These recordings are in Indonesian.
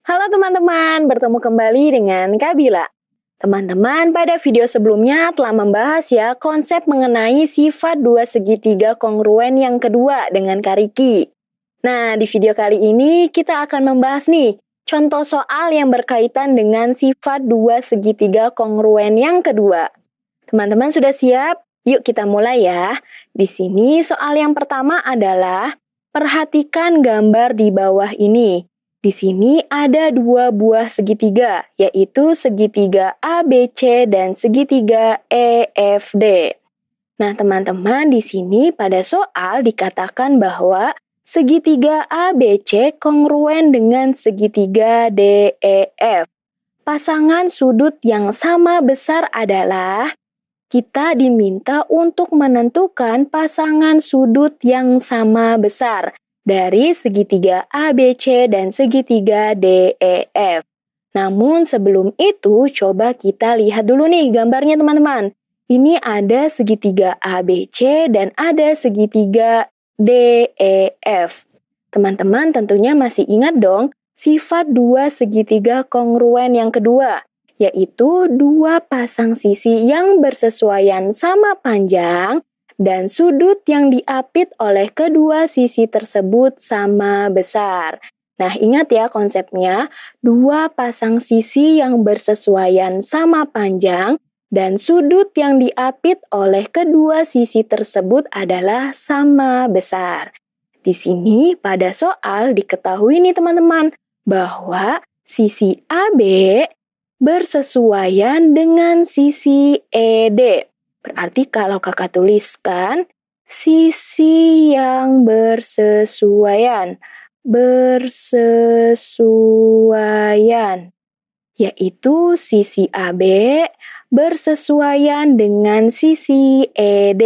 Halo teman-teman, bertemu kembali dengan Kabila. Teman-teman, pada video sebelumnya telah membahas ya konsep mengenai sifat dua segitiga kongruen yang kedua dengan Kariki. Nah, di video kali ini kita akan membahas nih contoh soal yang berkaitan dengan sifat dua segitiga kongruen yang kedua. Teman-teman sudah siap? Yuk kita mulai ya. Di sini soal yang pertama adalah perhatikan gambar di bawah ini. Di sini ada dua buah segitiga, yaitu segitiga ABC dan segitiga EFD. Nah, teman-teman, di sini pada soal dikatakan bahwa segitiga ABC kongruen dengan segitiga DEF. Pasangan sudut yang sama besar adalah kita diminta untuk menentukan pasangan sudut yang sama besar dari segitiga ABC dan segitiga DEF. Namun sebelum itu, coba kita lihat dulu nih gambarnya teman-teman. Ini ada segitiga ABC dan ada segitiga DEF. Teman-teman tentunya masih ingat dong sifat dua segitiga kongruen yang kedua, yaitu dua pasang sisi yang bersesuaian sama panjang dan sudut yang diapit oleh kedua sisi tersebut sama besar. Nah, ingat ya konsepnya, dua pasang sisi yang bersesuaian sama panjang dan sudut yang diapit oleh kedua sisi tersebut adalah sama besar. Di sini pada soal diketahui nih teman-teman, bahwa sisi AB bersesuaian dengan sisi ED. Berarti kalau kakak tuliskan sisi yang bersesuaian, yaitu sisi AB bersesuaian dengan sisi ED,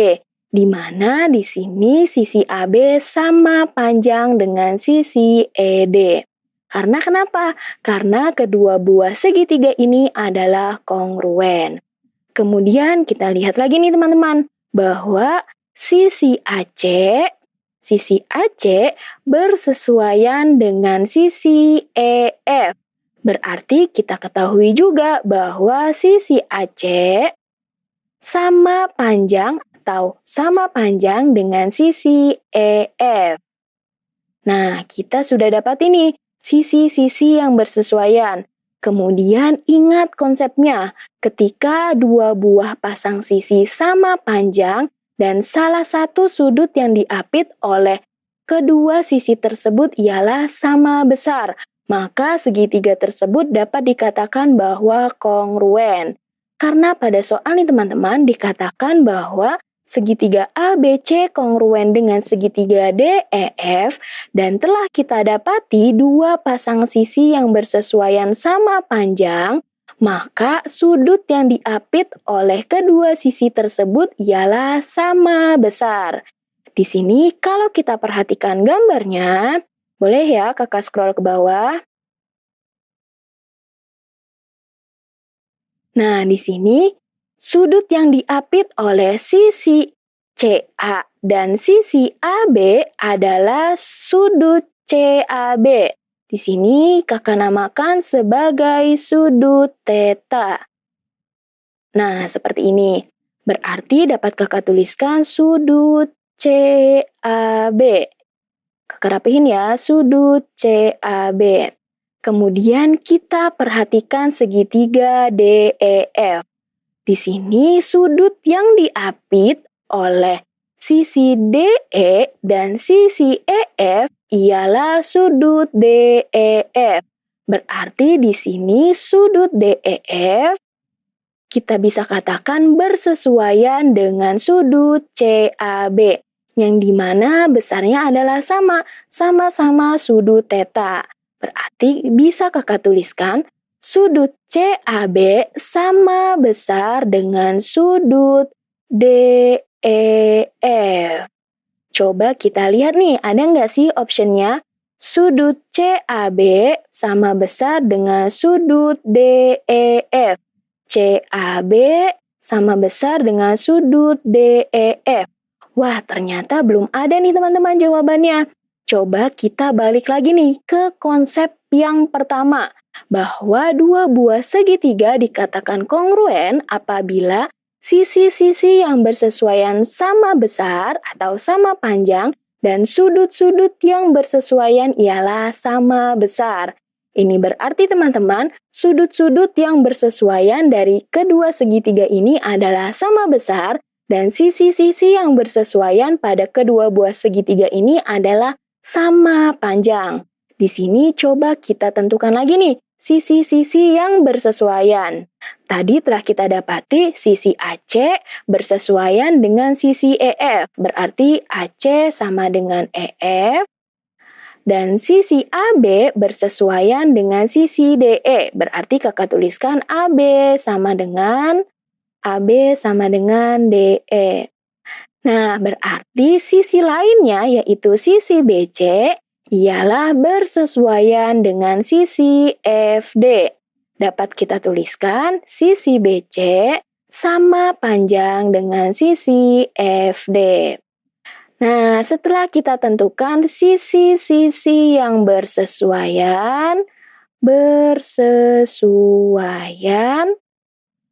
di mana di sini sisi AB sama panjang dengan sisi ED. Karena kenapa? Karena kedua buah segitiga ini adalah kongruen. Kemudian kita lihat lagi nih teman-teman, bahwa sisi AC bersesuaian dengan sisi EF. Berarti kita ketahui juga bahwa sisi AC sama panjang dengan sisi EF. Nah, kita sudah dapat ini sisi-sisi yang bersesuaian. Kemudian ingat konsepnya, ketika dua buah pasang sisi sama panjang dan salah satu sudut yang diapit oleh kedua sisi tersebut ialah sama besar, maka segitiga tersebut dapat dikatakan bahwa kongruen. Karena pada soal ini teman-teman dikatakan bahwa segitiga ABC kongruen dengan segitiga DEF dan telah kita dapati dua pasang sisi yang bersesuaian sama panjang, maka sudut yang diapit oleh kedua sisi tersebut ialah sama besar. Di sini kalau kita perhatikan gambarnya, boleh ya kakak scroll ke bawah. Nah, di sini sudut yang diapit oleh sisi CA dan sisi AB adalah sudut CAB. Di sini kakak namakan sebagai sudut theta. Nah, seperti ini. Berarti dapat kakak tuliskan sudut CAB. Kakak rapihin ya, sudut CAB. Kemudian kita perhatikan segitiga DEF. Di sini sudut yang diapit oleh sisi DE dan sisi EF ialah sudut DEF. Berarti di sini sudut DEF kita bisa katakan bersesuaian dengan sudut CAB, yang dimana besarnya adalah sama-sama sudut theta. Berarti bisa kakak tuliskan sudut CAB sama besar dengan sudut DEF. Coba kita lihat nih, ada nggak sih optionnya? Sudut CAB sama besar dengan sudut DEF. CAB sama besar dengan sudut DEF. Wah, ternyata belum ada nih teman-teman jawabannya. coba kita balik lagi nih ke konsep yang pertama, bahwa dua buah segitiga dikatakan kongruen apabila sisi-sisi yang bersesuaian sama besar atau sama panjang dan sudut-sudut yang bersesuaian ialah sama besar. Ini berarti teman-teman, sudut-sudut yang bersesuaian dari kedua segitiga ini adalah sama besar dan sisi-sisi yang bersesuaian pada kedua buah segitiga ini adalah sama panjang. Di sini coba kita tentukan lagi nih, sisi-sisi yang bersesuaian. Tadi telah kita dapati sisi AC bersesuaian dengan sisi EF, berarti AC sama dengan EF. Dan sisi AB bersesuaian dengan sisi DE, berarti kakak tuliskan AB sama dengan DE. Nah, berarti sisi lainnya yaitu sisi BC ialah bersesuaian dengan sisi FD. Dapat kita tuliskan sisi BC sama panjang dengan sisi FD. Nah, setelah kita tentukan sisi-sisi yang bersesuaian,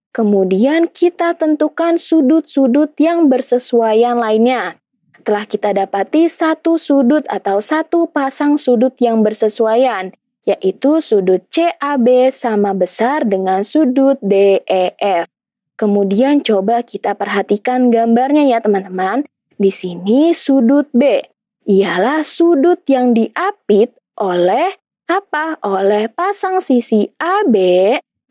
kemudian kita tentukan sudut-sudut yang bersesuaian lainnya. Telah kita dapati satu sudut atau satu pasang sudut yang bersesuaian, yaitu sudut CAB sama besar dengan sudut DEF. Kemudian coba kita perhatikan gambarnya ya teman-teman. Di sini sudut B ialah sudut yang diapit oleh apa? Oleh pasang sisi AB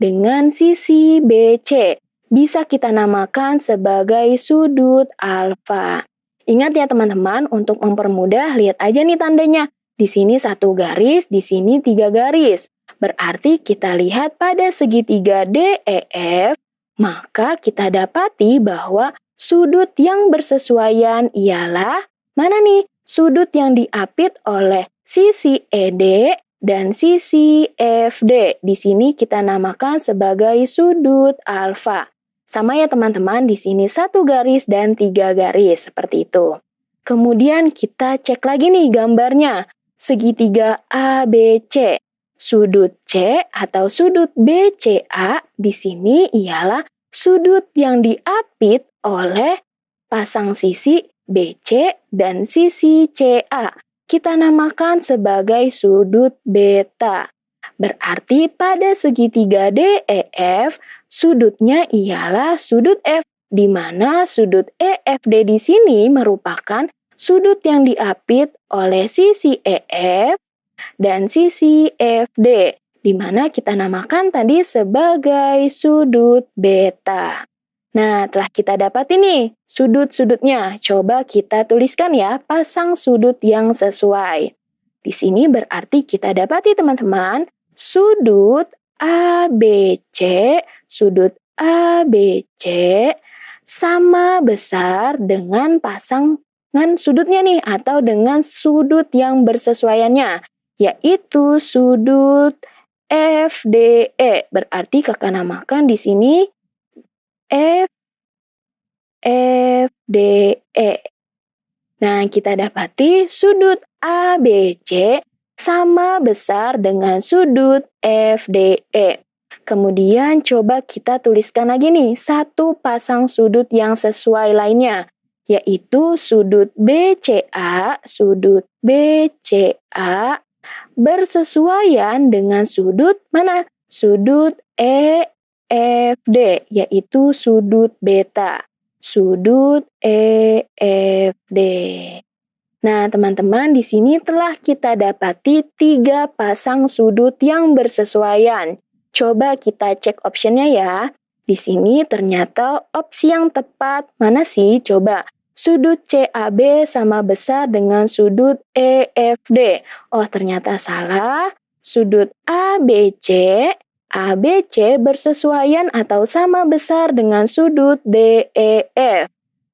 dengan sisi BC. Bisa kita namakan sebagai sudut alfa. Ingat ya teman-teman, untuk mempermudah lihat aja nih tandanya. Di sini 1 garis, di sini 3 garis. Berarti kita lihat pada segitiga DEF, maka kita dapati bahwa sudut yang bersesuaian ialah mana nih? Sudut yang diapit oleh sisi ED dan sisi FD. Di sini kita namakan sebagai sudut alfa. Sama ya teman-teman, di sini 1 garis dan 3 garis, seperti itu. Kemudian kita cek lagi nih gambarnya. Segitiga ABC. Sudut C atau sudut BCA di sini ialah sudut yang diapit oleh pasang sisi BC dan sisi CA. Kita namakan sebagai sudut beta. Berarti pada segitiga DEF, sudutnya ialah sudut F, di mana sudut EFD di sini merupakan sudut yang diapit oleh sisi EF dan sisi FD, di mana kita namakan tadi sebagai sudut beta. Nah, telah kita dapat ini sudut-sudutnya. Coba kita tuliskan ya, pasang sudut yang sesuai. Di sini berarti kita dapati teman-teman, sudut ABC sama besar dengan pasangan sudutnya nih, atau dengan sudut yang bersesuaiannya, yaitu sudut FDE. Berarti kakak namakan di sini FDE. Nah, kita dapati sudut ABC sama besar dengan sudut FDE. Kemudian coba kita tuliskan lagi nih satu pasang sudut yang sesuai lainnya, yaitu sudut BCA bersesuaian dengan sudut mana? Sudut EFD, yaitu sudut beta. Sudut EFD. Nah, teman-teman, di sini telah kita dapati 3 pasang sudut yang bersesuaian. Coba kita cek optionnya ya. Di sini ternyata opsi yang tepat mana sih? Coba. Sudut CAB sama besar dengan sudut EFD. Oh, ternyata salah. Sudut ABC bersesuaian atau sama besar dengan sudut DEF.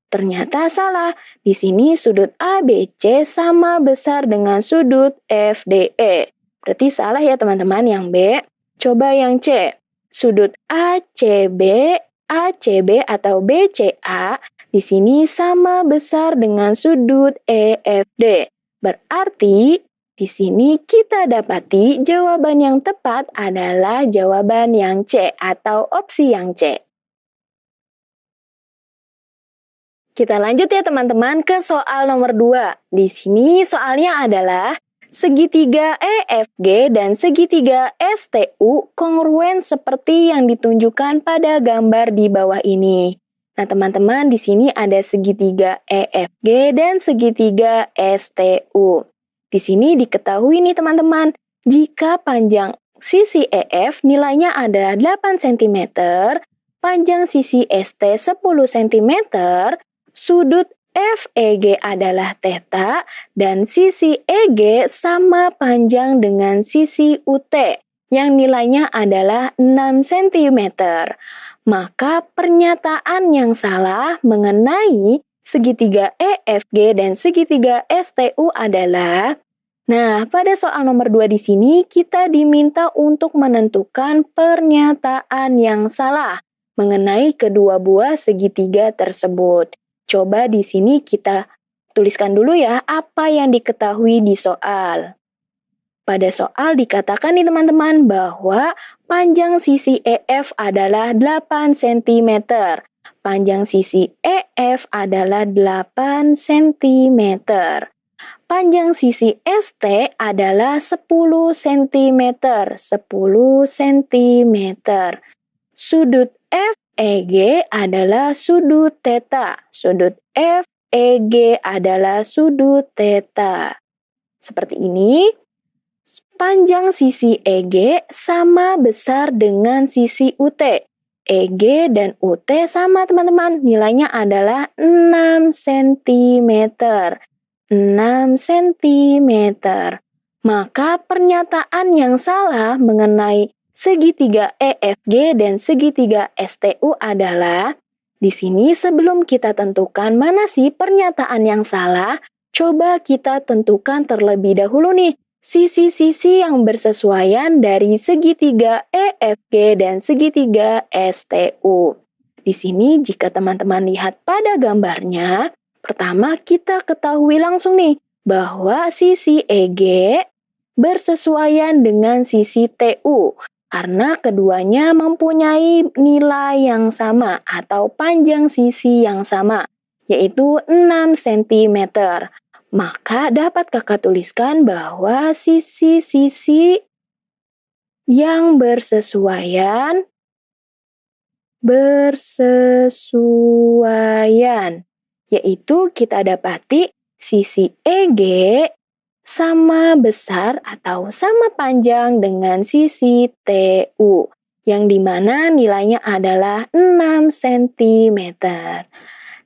Ternyata salah. Di sini sudut ABC sama besar dengan sudut FDE. Berarti salah ya teman-teman yang B. Coba yang C. Sudut ACB atau BCA di sini sama besar dengan sudut EFD. Berarti di sini kita dapati jawaban yang tepat adalah jawaban yang C atau opsi yang C. Kita lanjut ya teman-teman ke soal nomor 2. Di sini soalnya adalah segitiga EFG dan segitiga STU kongruen seperti yang ditunjukkan pada gambar di bawah ini. Nah, teman-teman, di sini ada segitiga EFG dan segitiga STU. Di sini diketahui nih teman-teman, jika panjang sisi EF nilainya adalah 8 cm, panjang sisi ST 10 cm, sudut FEG adalah theta, dan sisi EG sama panjang dengan sisi UT yang nilainya adalah 6 cm. Maka pernyataan yang salah mengenai segitiga EFG dan segitiga STU adalah, nah, pada soal nomor 2 di sini kita diminta untuk menentukan pernyataan yang salah mengenai kedua buah segitiga tersebut. Coba di sini kita tuliskan dulu ya apa yang diketahui di soal. Pada soal dikatakan nih teman-teman bahwa panjang sisi EF adalah 8 cm. Panjang sisi EF adalah 8 cm. Panjang sisi ST adalah 10 cm. 10 cm. Sudut FEG adalah sudut theta. Sudut FEG adalah sudut theta. Seperti ini. Panjang sisi EG sama besar dengan sisi UT. EG dan UT sama teman-teman, nilainya adalah 6 cm. 6 cm. Maka pernyataan yang salah mengenai segitiga EFG dan segitiga STU adalah, di sini sebelum kita tentukan mana sih pernyataan yang salah, coba kita tentukan terlebih dahulu nih sisi-sisi yang bersesuaian dari segitiga EFG dan segitiga STU. Di sini jika teman-teman lihat pada gambarnya, pertama kita ketahui langsung nih bahwa sisi EG bersesuaian dengan sisi TU karena keduanya mempunyai nilai yang sama atau panjang sisi yang sama, yaitu 6 cm. Maka dapat kakak tuliskan bahwa sisi-sisi yang bersesuaian, yaitu kita dapati sisi EG sama besar atau sama panjang dengan sisi TU, yang dimana nilainya adalah 6 cm.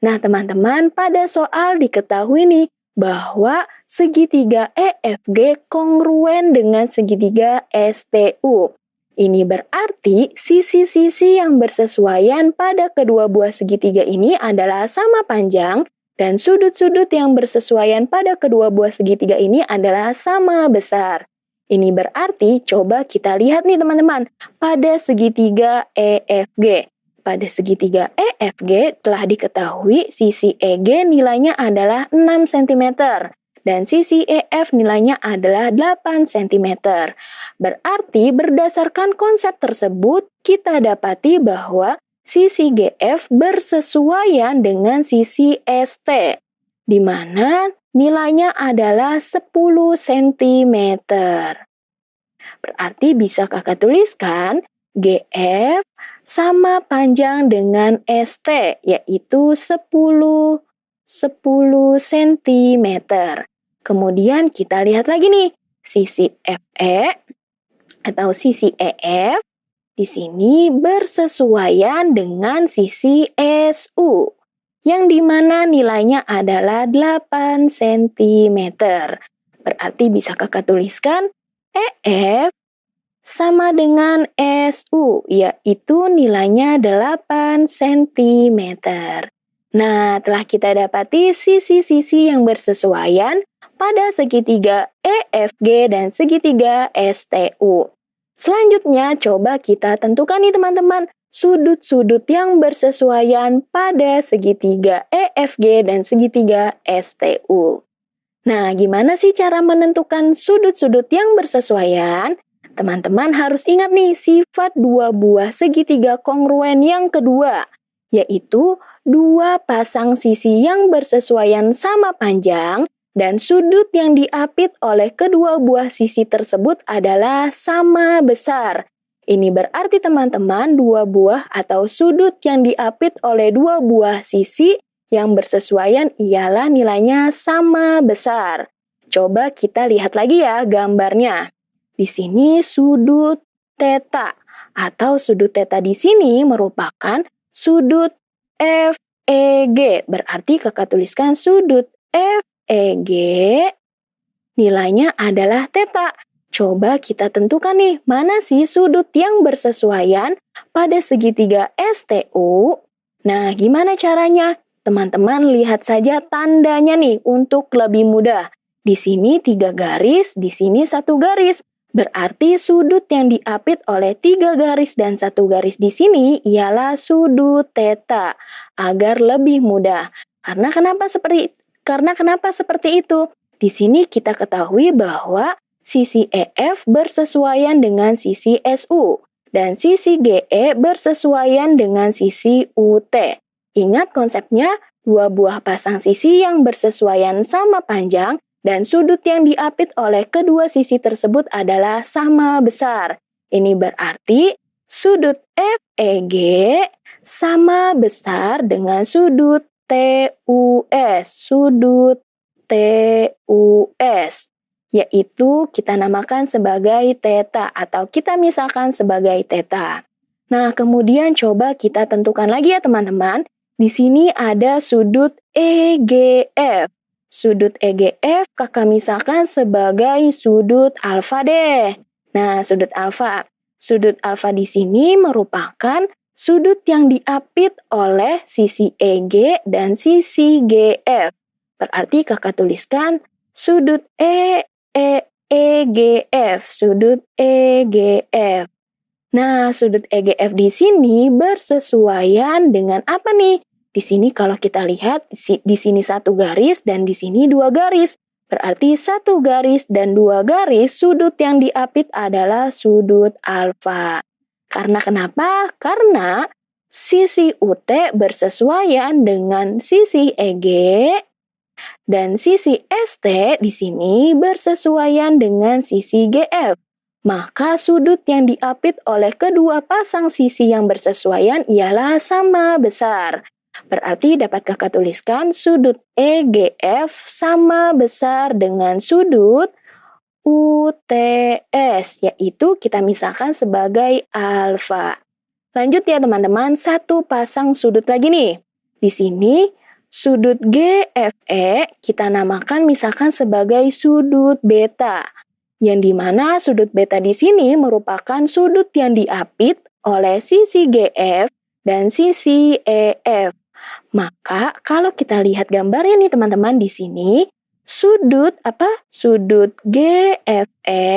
Nah teman-teman, pada soal diketahui nih, bahwa segitiga EFG kongruen dengan segitiga STU. Ini berarti sisi-sisi yang bersesuaian pada kedua buah segitiga ini adalah sama panjang dan sudut-sudut yang bersesuaian pada kedua buah segitiga ini adalah sama besar. Ini berarti coba kita lihat nih teman-teman pada segitiga EFG. Pada segitiga EFG telah diketahui sisi EG nilainya adalah 6 cm dan sisi EF nilainya adalah 8 cm. Berarti berdasarkan konsep tersebut kita dapati bahwa sisi GF bersesuaian dengan sisi ST, di mana nilainya adalah 10 cm. Berarti bisa kakak tuliskan GF sama panjang dengan ST, yaitu 10 cm. Kemudian kita lihat lagi nih, sisi FE atau sisi EF di sini bersesuaian dengan sisi SU, yang dimana nilainya adalah 8 cm. Berarti bisa kakak tuliskan EF sama dengan SU, yaitu nilainya 8 cm. Nah, telah kita dapati sisi-sisi yang bersesuaian pada segitiga EFG dan segitiga STU. Selanjutnya, coba kita tentukan nih teman-teman, sudut-sudut yang bersesuaian pada segitiga EFG dan segitiga STU. Nah, gimana sih cara menentukan sudut-sudut yang bersesuaian? Teman-teman harus ingat nih sifat dua buah segitiga kongruen yang kedua, yaitu dua pasang sisi yang bersesuaian sama panjang dan sudut yang diapit oleh kedua buah sisi tersebut adalah sama besar. Ini berarti teman-teman dua buah atau sudut yang diapit oleh dua buah sisi yang bersesuaian ialah nilainya sama besar. Coba kita lihat lagi ya gambarnya. Di sini sudut theta atau sudut theta di sini merupakan sudut FEG. Berarti kakak tuliskan sudut FEG nilainya adalah theta. Coba kita tentukan nih, mana sih sudut yang bersesuaian pada segitiga STU? Nah, gimana caranya? Teman-teman lihat saja tandanya nih untuk lebih mudah. Di sini 3 garis, di sini 1 garis. Berarti sudut yang diapit oleh 3 garis dan 1 garis di sini ialah sudut theta. Agar lebih mudah. Karena kenapa seperti itu? Di sini kita ketahui bahwa sisi EF bersesuaian dengan sisi SU dan sisi GE bersesuaian dengan sisi UT. Ingat konsepnya, dua buah pasang sisi yang bersesuaian sama panjang dan sudut yang diapit oleh kedua sisi tersebut adalah sama besar. Ini berarti sudut FEG sama besar dengan sudut TUS, yaitu kita namakan sebagai theta atau kita misalkan sebagai theta. Nah, kemudian coba kita tentukan lagi ya teman-teman. Di sini ada sudut EGF. Sudut EGF kakak misalkan sebagai sudut alfa deh. Nah, sudut alfa. Sudut alfa di sini merupakan sudut yang diapit oleh sisi EG dan sisi GF. Berarti kakak tuliskan sudut EGF, sudut EGF. Nah, sudut EGF di sini bersesuaian dengan apa nih? Di sini kalau kita lihat, di sini 1 garis dan di sini 2 garis. Berarti 1 garis dan 2 garis, sudut yang diapit adalah sudut alfa. Karena kenapa? Karena sisi UT bersesuaian dengan sisi EG dan sisi ST di sini bersesuaian dengan sisi GF. Maka sudut yang diapit oleh kedua pasang sisi yang bersesuaian ialah sama besar. Berarti dapat kakak tuliskan sudut EGF sama besar dengan sudut UTS, yaitu kita misalkan sebagai alfa. Lanjut ya teman-teman, satu pasang sudut lagi nih. Di sini sudut GFE kita namakan misalkan sebagai sudut beta. Yang dimana sudut beta di sini merupakan sudut yang diapit oleh sisi GF dan sisi EF. Maka kalau kita lihat gambarnya nih teman-teman di sini, sudut GFE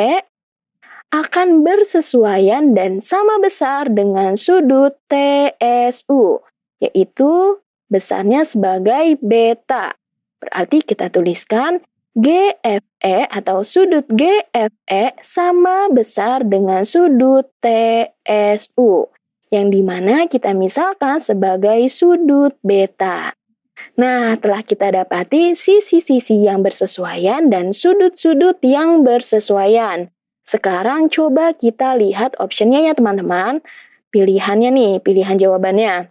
akan bersesuaian dan sama besar dengan sudut TSU, yaitu besarnya sebagai beta. Berarti kita tuliskan GFE atau sudut GFE sama besar dengan sudut TSU, yang dimana kita misalkan sebagai sudut beta. Nah, telah kita dapati sisi-sisi yang bersesuaian dan sudut-sudut yang bersesuaian. Sekarang coba kita lihat optionnya ya teman-teman. Pilihannya nih, pilihan jawabannya.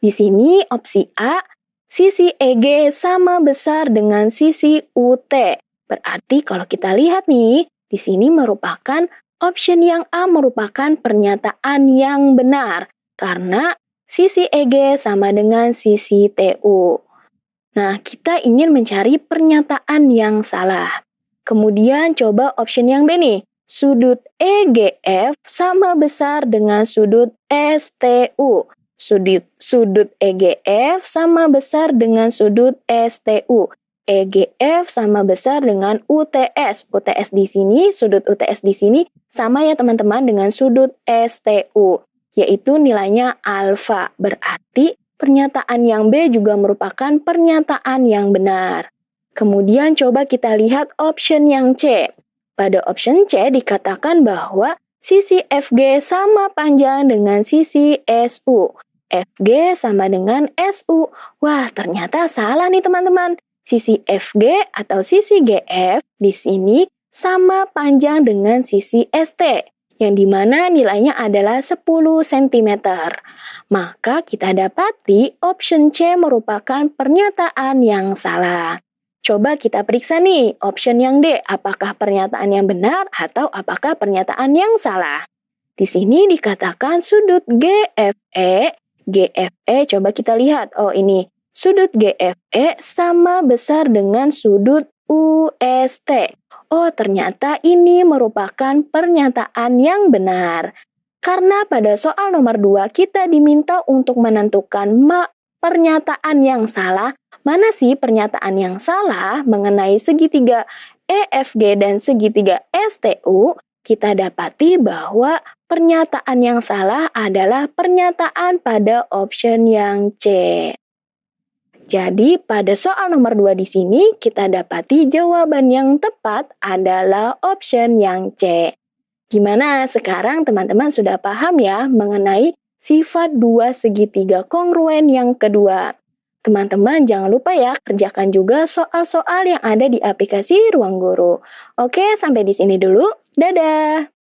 Di sini opsi A, sisi EG sama besar dengan sisi UT. Berarti kalau kita lihat nih, di sini merupakan option yang A merupakan pernyataan yang benar. Karena sisi EG sama dengan sisi TU. Nah, kita ingin mencari pernyataan yang salah. Kemudian coba option yang B nih. Sudut EGF sama besar dengan sudut STU. Sudut EGF sama besar dengan sudut STU. EGF sama besar dengan UTS. UTS di sini, sudut UTS di sini sama ya teman-teman dengan sudut STU, yaitu nilainya alfa. Berarti pernyataan yang B juga merupakan pernyataan yang benar. Kemudian coba kita lihat option yang C. Pada option C dikatakan bahwa sisi FG sama panjang dengan sisi SU. FG sama dengan SU. Wah, ternyata salah nih teman-teman. Sisi FG atau sisi GF di sini sama panjang dengan sisi ST, yang dimana nilainya adalah 10 cm. Maka kita dapati option C merupakan pernyataan yang salah. Coba kita periksa nih, option yang D, apakah pernyataan yang benar atau apakah pernyataan yang salah. Di sini dikatakan sudut GFE coba kita lihat. Oh ini, sudut GFE sama besar dengan sudut UST. Oh ternyata ini merupakan pernyataan yang benar. Karena pada soal nomor 2 kita diminta untuk menentukan pernyataan yang salah. Mana sih pernyataan yang salah mengenai segitiga EFG dan segitiga STU? Kita dapati bahwa pernyataan yang salah adalah pernyataan pada option yang C. Jadi pada soal nomor 2 di sini kita dapati jawaban yang tepat adalah option yang C. Gimana sekarang teman-teman sudah paham ya mengenai sifat dua segitiga kongruen yang kedua? Teman-teman jangan lupa ya kerjakan juga soal-soal yang ada di aplikasi Ruang Guru. Oke, sampai di sini dulu. Dadah!